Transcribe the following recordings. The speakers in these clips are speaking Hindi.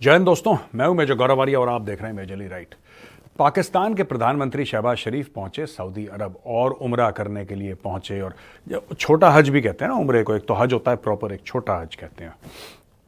जय हिंद दोस्तों, मैं हूं मेजर गौरव आर्य और आप देख रहे हैं मेजरली राइट। पाकिस्तान के प्रधानमंत्री शहबाज शरीफ पहुंचे सऊदी अरब और उम्रा करने के लिए पहुंचे। और छोटा हज भी कहते हैं ना उम्रे को, एक तो हज होता है प्रॉपर, एक छोटा हज कहते हैं,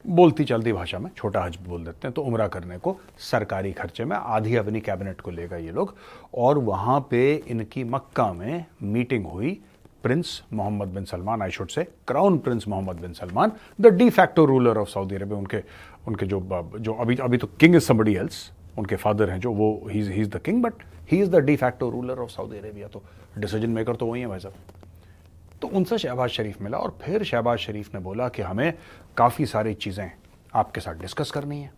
बोलती चलती भाषा में छोटा हज बोल देते हैं। तो उम्रा करने को सरकारी खर्चे में आधी अपनी कैबिनेट को लेगा ये लोग, और वहां पे इनकी मक्का में मीटिंग हुई। Prince Mohammed bin Salman, I should say crown prince Mohammed bin Salman, the de facto ruler of Saudi Arabia. उनके जो अभी तो किंग इज समबडी एल्स, उनके फादर हैं जो, वो he is the king, but he is the de facto ruler of Saudi Arabia. तो डिसीजन मेकर तो वही है भाई साहब। तो उनसे शहबाज शरीफ मिला और फिर शहबाज शरीफ ने बोला कि हमें काफ़ी सारी चीज़ें आपके साथ डिस्कस करनी है।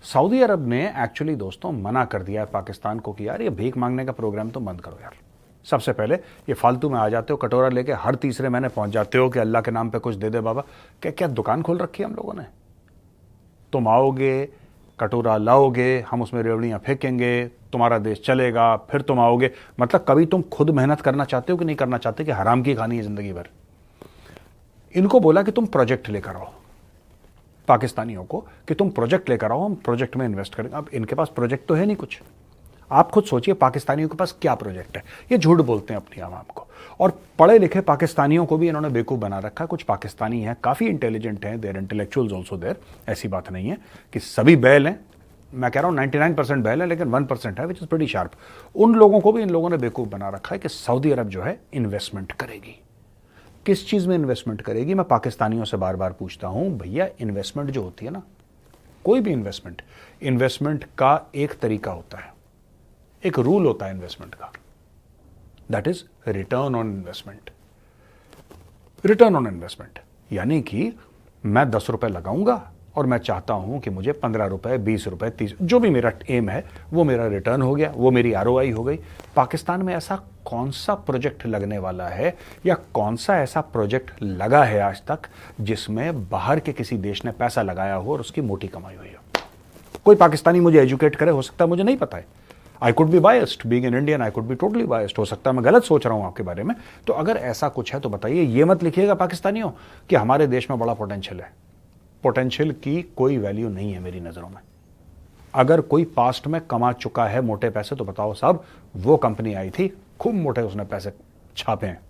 सऊदी अरब ने एक्चुअली दोस्तों मना कर दिया है पाकिस्तान को कि यार ये भीख मांगने का प्रोग्राम तो बंद करो यार। सबसे पहले ये फालतू में आ जाते हो, कटोरा लेके हर तीसरे महीने पहुंच जाते हो कि अल्लाह के नाम पे कुछ दे दे बाबा। क्या क्या दुकान खोल रखी है हम लोगों ने? तुम आओगे, कटोरा लाओगे, हम उसमें रेवड़ियाँ फेंकेंगे, तुम्हारा देश चलेगा, फिर तुम आओगे। मतलब कभी तुम खुद मेहनत करना चाहते हो कि नहीं करना चाहते कि हराम की खानी है जिंदगी भर? इनको बोला कि तुम प्रोजेक्ट लेकर आओ, पाकिस्तानियों को कि तुम प्रोजेक्ट लेकर आओ, हम प्रोजेक्ट में इन्वेस्ट करेंगे। अब इनके पास प्रोजेक्ट तो है नहीं कुछ। आप खुद सोचिए पाकिस्तानियों के पास क्या प्रोजेक्ट है। ये झूठ बोलते हैं अपनी आवाम को, और पढ़े लिखे पाकिस्तानियों को भी इन्होंने बेवकूफ़ बना रखा है। कुछ पाकिस्तानी हैं काफ़ी इंटेलिजेंट हैं, देयर इंटेलेक्चुअल्स ऑल्सो देयर, ऐसी बात नहीं है कि सभी बैल हैं। मैं कह रहा हूँ 99% बैल है, लेकिन 1% है विच इज़ प्रीटी शार्प। उन लोगों को भी इन लोगों ने बेवकूफ़ बना रखा है कि सऊदी अरब जो है इन्वेस्टमेंट करेगी। किस चीज़ में इन्वेस्टमेंट करेगी? मैं पाकिस्तानियों से बार बार पूछता हूँ, भैया इन्वेस्टमेंट जो होती है ना, कोई भी इन्वेस्टमेंट का एक तरीका होता है, एक रूल होता है इन्वेस्टमेंट का, that is return on investment. Return on investment यानी कि मैं 10 रुपए लगाऊंगा और मैं चाहता हूं कि मुझे 15 रुपए, 20 रुपए, 30, जो भी मेरा एम है वो मेरा रिटर्न हो गया, वो मेरी आरओआई हो गई। पाकिस्तान में ऐसा कौन सा प्रोजेक्ट लगने वाला है, या कौन सा ऐसा प्रोजेक्ट लगा है आज तक जिसमें बाहर के किसी देश ने पैसा लगाया हो और उसकी मोटी कमाई हुई हो? कोई पाकिस्तानी मुझे एजुकेट करे, हो सकता है मुझे नहीं पता है। I could be biased, being an Indian I could be totally biased, हो सकता है मैं गलत सोच रहा हूं आपके बारे में। तो अगर ऐसा कुछ है तो बताइए। ये मत लिखिएगा पाकिस्तानियों कि हमारे देश में बड़ा पोटेंशियल है। पोटेंशियल की कोई वैल्यू नहीं है मेरी नजरों में। अगर कोई पास्ट में कमा चुका है मोटे पैसे तो बताओ साहब, वो कंपनी आई थी, खूब मोटे उसने पैसे छापे हैं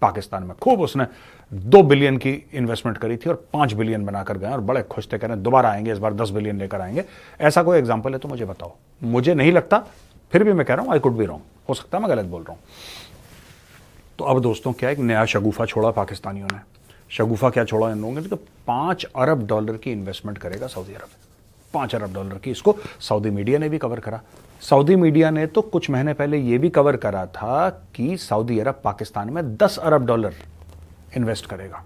पाकिस्तान में, खूब उसने 2 बिलियन की इन्वेस्टमेंट करी थी और 5 बिलियन बनाकर गए और बड़े खुश थे, कह रहे दोबारा आएंगे, इस बार 10 बिलियन लेकर आएंगे। ऐसा कोई एग्जाम्पल है तो मुझे बताओ। मुझे नहीं लगता, फिर भी मैं कह रहा हूं आई कुड बी रॉन्ग, हो सकता है मैं गलत बोल रहा हूं। तो अब दोस्तों क्या एक नया शगुफा छोड़ा पाकिस्तानियों ने। शगुफा क्या छोड़ा इन लोगों ने? तो $5 अरब की इन्वेस्टमेंट करेगा सऊदी अरब, $5 अरब की। इसको सऊदी मीडिया ने भी कवर करा। सऊदी मीडिया ने तो कुछ महीने पहले यह भी कवर करा था कि सऊदी अरब पाकिस्तान में $10 अरब इन्वेस्ट करेगा।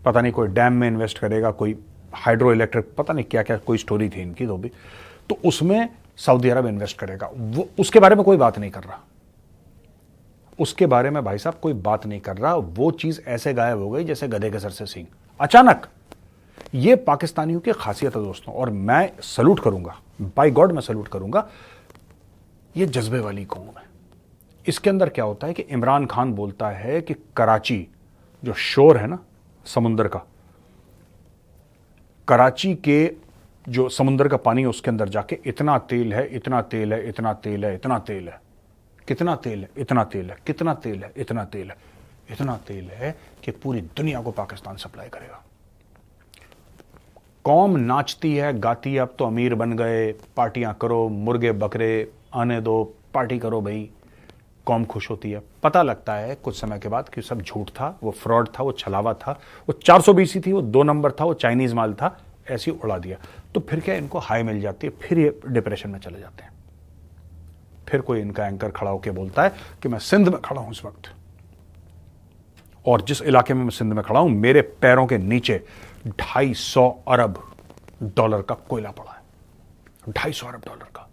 पता नहीं कोई डैम में इन्वेस्ट करेगा, कोई हाइड्रो इलेक्ट्रिक, पता नहीं क्या क्या कोई स्टोरी थी इनकी। तो उसमें सऊदी अरब इन्वेस्ट करेगा। वो उसके बारे में कोई बात नहीं कर रहा, उसके बारे में भाई साहब कोई बात नहीं कर रहा। वो चीज ऐसे गायब हो गई जैसे गधे के सर से सींग, अचानक। ये पाकिस्तानियों की खासियत है दोस्तों, और मैं सलूट करूंगा, बाय गॉड मैं सलूट करूंगा। ये जज्बे वाली कौम है। इसके अंदर क्या होता है कि इमरान खान बोलता है कि कराची जो शोर है ना समुंदर का, कराची के जो समुंदर का पानी है उसके अंदर जाके इतना तेल है, इतना तेल है, इतना तेल है, इतना तेल है, कितना तेल है, इतना तेल है, कितना तेल है, इतना तेल है, इतना तेल है कि पूरी दुनिया को पाकिस्तान सप्लाई करेगा। कौम नाचती है, गाती है, अब तो अमीर बन गए, पार्टियां करो, मुर्गे बकरे आने दो, पार्टी करो भाई। कौम खुश होती है। पता लगता है कुछ समय के बाद कि सब झूठ था, वो फ्रॉड था, वो छलावा था, वो 420 थी, वो 2 नंबर था, वो चाइनीज माल था, ऐसे उड़ा दिया। तो फिर क्या इनको हाई मिल जाती है, फिर ये डिप्रेशन में चले जाते हैं। फिर कोई इनका एंकर खड़ा होकर बोलता है कि मैं सिंध में खड़ा हूं इस वक्त, और जिस इलाके में मैं सिंध में खड़ा हूं मेरे पैरों के नीचे $250 अरब का कोयला पड़ा है। $250 अरब का।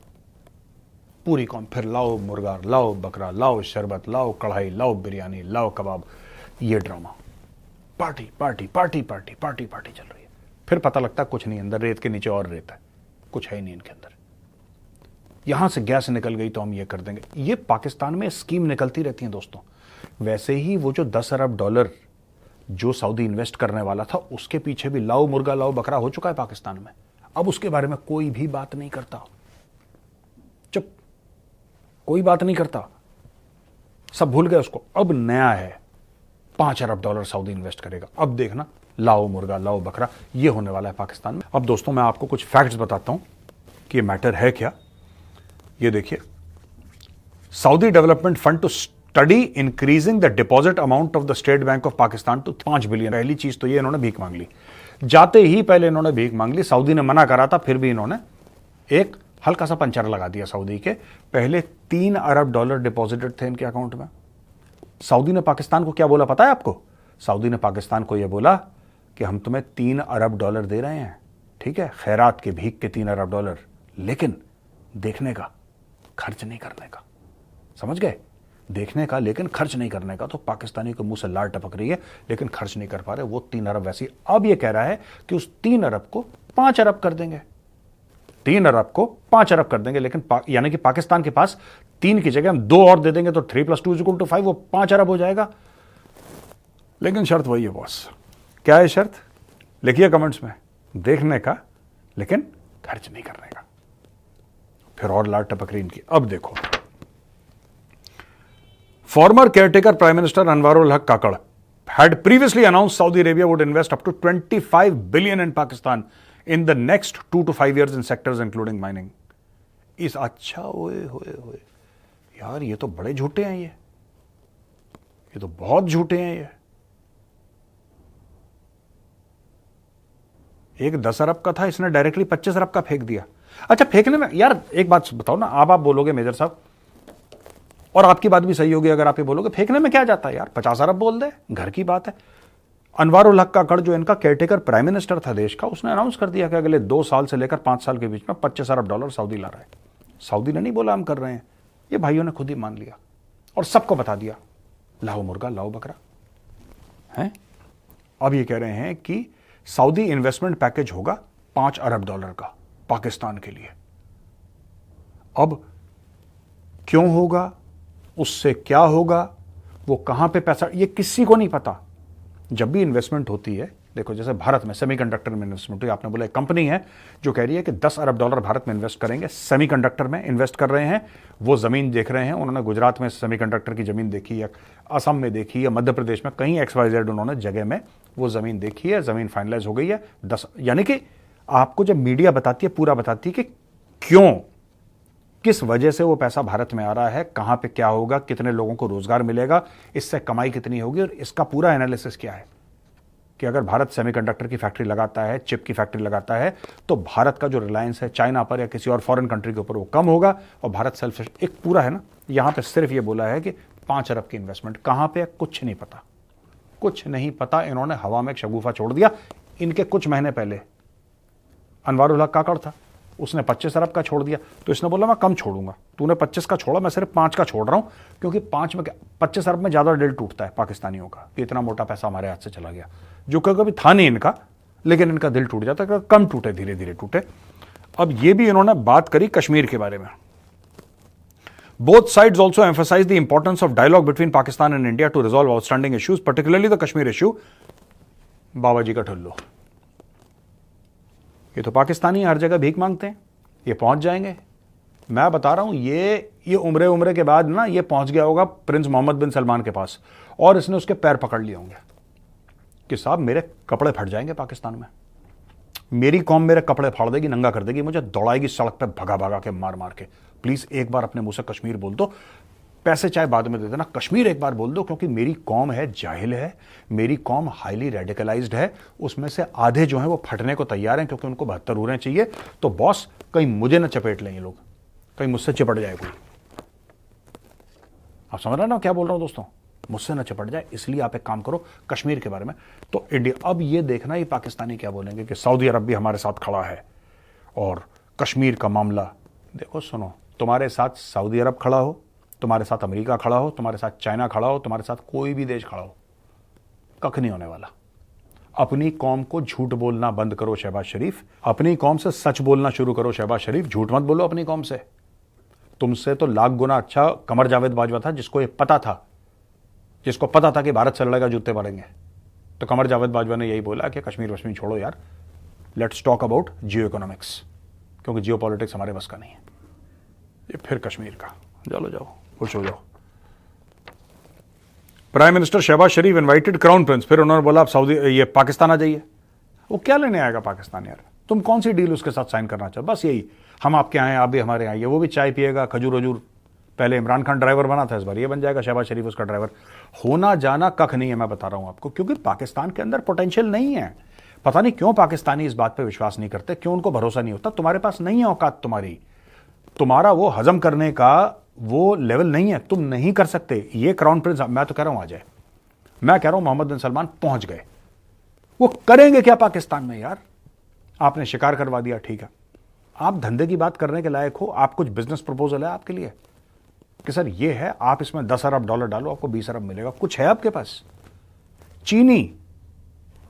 पूरी कौम फिर लाओ मुर्गा, लाओ बकरा, लाओ शरबत, लाओ कढ़ाई, लाओ बिरयानी, लाओ कबाब। ये drama, party party party party party party चल रही है। फिर पता लगता कुछ नहीं, अंदर रेत के नीचे और रेत है, कुछ है ही नहीं इनके अंदर। यहां से गैस निकल गई तो हम ये कर देंगे। ये पाकिस्तान में स्कीम निकलती रहती है दोस्तों। वैसे ही वो जो $10 अरब जो सऊदी इन्वेस्ट करने वाला था, उसके पीछे भी लाओ मुर्गा लाओ बकरा हो चुका है पाकिस्तान में। अब उसके बारे में कोई भी बात नहीं करता, चुप, कोई बात नहीं करता, सब भूल गए उसको। अब नया है, $5 अरब सऊदी इन्वेस्ट करेगा। अब देखना, लाओ मुर्गा लाओ बकरा, ये होने वाला है पाकिस्तान में। अब दोस्तों मैं आपको कुछ फैक्ट्स बताता हूं कि ये मैटर है क्या। ये देखिए, Saudi development fund to study increasing the deposit amount of the State Bank of Pakistan to 5 billion. पहली चीज तो ये इन्होंने भीख मांग ली, जाते ही पहले इन्होंने भीख मांग ली। सऊदी ने मना करा था, फिर भी इन्होंने एक हल्का सा पंचर लगा दिया सऊदी के। पहले $3 अरब डिपॉजिटेड थे इनके अकाउंट में। सऊदी ने पाकिस्तान को क्या बोला पता है आपको? सऊदी ने पाकिस्तान को यह बोला कि हम तुम्हें $3 अरब दे रहे हैं, ठीक है, खैरात के भीख के $3 अरब, लेकिन देखने का, खर्च नहीं करने का। समझ गए? देखने का लेकिन खर्च नहीं करने का। तो पाकिस्तानी के मुंह से लार टपक रही है, लेकिन खर्च नहीं कर पा रहे। वो 3 अरब वैसे ही अब ये कह रहा है कि उस 3 अरब को 5 अरब कर देंगे, 3 अरब को 5 अरब कर देंगे। लेकिन यानी कि पाकिस्तान के पास 3 की जगह हम 2 और दे देंगे तो 3 + 2 = 5, वो 5 अरब हो जाएगा। लेकिन शर्त वही है बॉस। क्या है शर्त? लिखिए कमेंट्स में। देखने का लेकिन खर्च नहीं करने का। फिर और लार टपक रही इनकी। अब देखो, farmer caretaker prime minister Anwarul हक काकड़ had previously announced Saudi Arabia would invest up to 25 billion in Pakistan in the next 2 to 5 years in sectors including mining. इस अच्छा होए यार, ये तो बड़े झूठे हैं, ये तो बहुत झूठे हैं। ये एक 10 अरब का था, इसने डायरेक्टली 25 अरब का फेंक दिया। अच्छा, फेंकने में यार एक बात बताओ ना, आप बोलोगे मेजर साहब, और आपकी बात भी सही होगी अगर आप ये बोलोगे, फेंकने में क्या जाता है यार, 50 अरब बोल दे, घर की बात है। अनवारुल हक काकड़ जो इनका केयरटेकर प्राइम मिनिस्टर था देश का, उसने अनाउंस कर दिया कि अगले 2 साल से लेकर 5 साल के बीच में $25 अरब सऊदी ला रहा है। सऊदी ने नहीं बोला हम कर रहे हैं, ये भाइयों ने खुद ही मान लिया और सबको बता दिया, लाओ मुर्गा लाओ बकरा है। अब ये कह रहे हैं कि सऊदी इन्वेस्टमेंट पैकेज होगा $5 अरब का पाकिस्तान के लिए। अब क्यों होगा, उससे क्या होगा, वो कहां पे पैसा, ये किसी को नहीं पता। जब भी इन्वेस्टमेंट होती है, देखो जैसे भारत में सेमीकंडक्टर में इन्वेस्टमेंट हुई, आपने बोला एक कंपनी है जो कह रही है कि $10 अरब भारत में इन्वेस्ट करेंगे, सेमीकंडक्टर में इन्वेस्ट कर रहे हैं। वो जमीन देख रहे हैं, उन्होंने गुजरात में सेमीकंडक्टर की जमीन देखी, या असम में देखी, या मध्य प्रदेश में, कहीं XYZ उन्होंने जगह में वो जमीन देखी है, जमीन फाइनलाइज हो गई है। 10 यानी कि आपको जब मीडिया बताती है, पूरा बताती है कि क्यों, किस वजह से वो पैसा भारत में आ रहा है, कहां पे क्या होगा, कितने लोगों को रोजगार मिलेगा, इससे कमाई कितनी होगी, और इसका पूरा एनालिसिस क्या है कि अगर भारत सेमीकंडक्टर की फैक्ट्री लगाता है, चिप की फैक्ट्री लगाता है, तो भारत का जो रिलायंस है चाइना पर या किसी और फॉरेन कंट्री के ऊपर वो कम होगा और भारत सेल्फ एक पूरा है ना। यहां पे सिर्फ ये बोला है कि 5 अरब की इन्वेस्टमेंट कहां पे है, कुछ नहीं पता, कुछ नहीं पता। इन्होंने हवा में एक शगुफा छोड़ दिया। इनके कुछ महीने पहले अनवारुल हक काकड़ था, उसने 25 अरब का छोड़ दिया, तो इसने बोला मैं कम छोड़ूंगा, तूने 25 का छोड़ा, मैं सिर्फ 5 का छोड़ रहा हूं, क्योंकि 25 अरब में ज्यादा दिल टूटता है पाकिस्तानियों का कि इतना मोटा पैसा हमारे हाथ से चला गया, जो कभी था नहीं इनका, लेकिन इनका दिल टूट जाता है, कम टूटे, धीरे धीरे टूटे। अब ये भी इन्होंने बात करी कश्मीर के बारे में। Both sides also emphasized the importance of dialogue between Pakistan and India to resolve outstanding issues, particularly the Kashmir issue. बाबा जी का ठुल्लो, ये तो पाकिस्तानी हर जगह भीख मांगते हैं, ये पहुंच जाएंगे। मैं बता रहा हूं, ये उम्रे के बाद ना ये पहुंच गया होगा प्रिंस मोहम्मद बिन सलमान के पास, और इसने उसके पैर पकड़ लिए होंगे कि साहब मेरे कपड़े फट जाएंगे पाकिस्तान में, मेरी कौम मेरे कपड़े फाड़ देगी, नंगा कर देगी, मुझे दौड़ाएगी सड़क पे भगा भगा के, मार मार के। प्लीज एक बार अपने मुंह से कश्मीर बोल दो, पैसे चाहे बाद में दे देना, कश्मीर एक बार बोल दो, क्योंकि मेरी कौम है, जाहिल है, मेरी कौम हाईली रेडिकलाइज्ड है, उसमें से आधे जो हैं वो फटने को तैयार हैं, क्योंकि उनको 72 उड़ें चाहिए। तो बॉस कहीं मुझे ना चपेट लें ये लोग, कहीं मुझसे चिपट जाए कोई। आप समझ रहे ना क्या बोल रहा हूं दोस्तों, मुझसे ना चिपट जाए, इसलिए आप एक काम करो कश्मीर के बारे में। तो इंडिया, अब ये देखना ही पाकिस्तानी क्या बोलेंगे कि सऊदी अरब भी हमारे साथ खड़ा है, और कश्मीर का मामला देखो, सुनो, तुम्हारे साथ सऊदी अरब खड़ा हो, तुम्हारे साथ अमेरिका खड़ा हो, तुम्हारे साथ चाइना खड़ा हो, तुम्हारे साथ कोई भी देश खड़ा हो, कख नहीं होने वाला। अपनी कौम को झूठ बोलना बंद करो शहबाज शरीफ, अपनी कौम से सच बोलना शुरू करो शहबाज शरीफ, झूठ मत बोलो अपनी कौम से। तुमसे तो लाख गुना अच्छा कमर जावेद बाजवा था, जिसको ये पता था कि भारत से लड़ेगा जूते पड़ेंगे, तो कमर जावेद बाजवा ने यही बोला कि कश्मीर वश्मीर छोड़ो यार, let's talk about Jio economics, क्योंकि जियो पॉलिटिक्स हमारे बस का नहीं है। ये फिर कश्मीर का, चलो जाओ खुश हो जाओ। प्राइम मिनिस्टर शहबाज शरीफ इनवाइटेड क्राउन प्रिंस, फिर उन्होंने बोला आप सऊदी ये पाकिस्तान आ जाइए। वो क्या लेने आएगा पाकिस्तान यार, तुम कौन सी डील उसके साथ साइन करना चाहो? बस यही, हम आपके आए आप भी हमारे आइए, वो भी चाय पिएगा खजूर वजूर। पहले इमरान खान ड्राइवर बना था, इस बार ये बन जाएगा शहबाज शरीफ उसका ड्राइवर। होना जाना कख नहीं है, मैं बता रहा हूं आपको, क्योंकि पाकिस्तान के अंदर पोटेंशियल नहीं है। पता नहीं क्यों पाकिस्तानी इस बात पर विश्वास नहीं करते, क्यों उनको भरोसा नहीं होता। तुम्हारे पास नहीं है औकात, तुम्हारा वो हजम करने का वो लेवल नहीं है, तुम नहीं कर सकते। ये क्राउन प्रिंस, मैं तो कह रहा हूं आ जाए, मैं कह रहा हूं मोहम्मद बिन सलमान पहुंच गए। वो करेंगे क्या पाकिस्तान में यार? आपने शिकार करवा दिया, ठीक है, आप धंधे की बात करने के लायक हो, आप कुछ बिजनेस प्रपोजल है आपके लिए कि सर ये है, आप इसमें 10 अरब डॉलर डालो आपको 20 अरब मिलेगा, कुछ है आपके पास? चीनी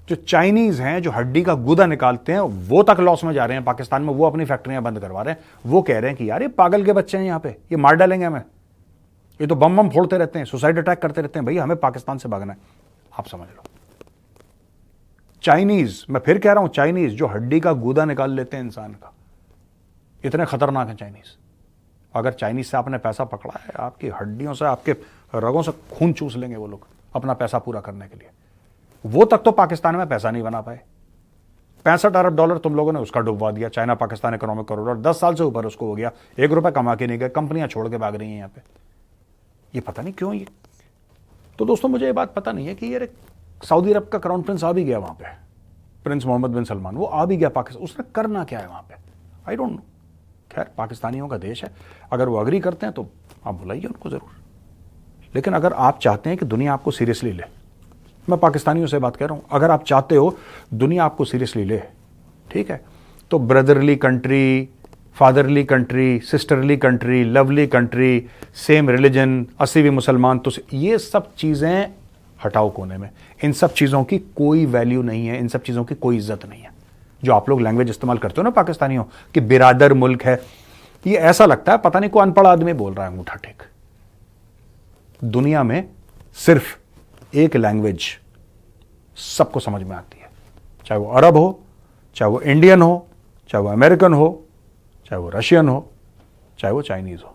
जो चाइनीज हैं, जो हड्डी का गुदा निकालते हैं, वो तक लॉस में जा रहे हैं पाकिस्तान में, वो अपनी फैक्ट्रियां बंद करवा रहे हैं। वो कह रहे हैं कि यार ये पागल के बच्चे हैं, यहां पे ये मार डालेंगे हमें, ये तो बम फोड़ते रहते हैं, सुसाइड अटैक करते रहते हैं, भैया हमें पाकिस्तान से भागना है। आप समझ लो, चाइनीज, मैं फिर कह रहा हूं चाइनीज जो हड्डी का गूदा निकाल लेते हैं इंसान का, इतने खतरनाक है चाइनीज। अगर चाइनीज से आपने पैसा पकड़ा है, आपकी हड्डियों से, आपके रगों से खून चूस लेंगे वो लोग अपना पैसा पूरा करने के लिए। वो तक तो पाकिस्तान में पैसा नहीं बना पाए। 65 अरब डॉलर तुम लोगों ने उसका डुबवा दिया, चाइना पाकिस्तान इकोनॉमिक कॉरिडोर, 10 साल से ऊपर उसको हो गया, 1 रुपए कमा के नहीं गए, कंपनियां छोड़ के भाग रही हैं यहां पे। ये पता नहीं क्यों ये। तो दोस्तों मुझे ये बात पता नहीं है कि यार सऊदी अरब का क्राउन प्रिंस आ भी गया वहां पे, प्रिंस मोहम्मद बिन सलमान, वो आ भी गया पाकिस्तान, उसने करना क्या है वहां पे? I don't know. खैर पाकिस्तानियों का देश है, अगर वो अग्री करते हैं तो आप बुलाइए उनको जरूर। लेकिन अगर आप चाहते हैं कि दुनिया आपको सीरियसली ले, मैं पाकिस्तानियों से बात कर रहा हूं, अगर आप चाहते हो दुनिया आपको सीरियसली ले, ठीक है, तो brotherly country, fatherly country, sisterly country, lovely country, same religion, 80 मुसलमान, तो ये सब चीजें हटाओ कोने में। इन सब चीजों की कोई वैल्यू नहीं है, इन सब चीजों की कोई इज्जत नहीं है। जो आप लोग लैंग्वेज इस्तेमाल करते हो ना पाकिस्तानियों कि बिरादर मुल्क है, ये ऐसा लगता है पता नहीं कोई अनपढ़ आदमी बोल रहा है अंगूठा टेक। दुनिया में सिर्फ एक लैंग्वेज सबको समझ में आती है, चाहे वो अरब हो, चाहे वो इंडियन हो, चाहे वो अमेरिकन हो, चाहे वो रशियन हो, चाहे वो चाइनीज हो।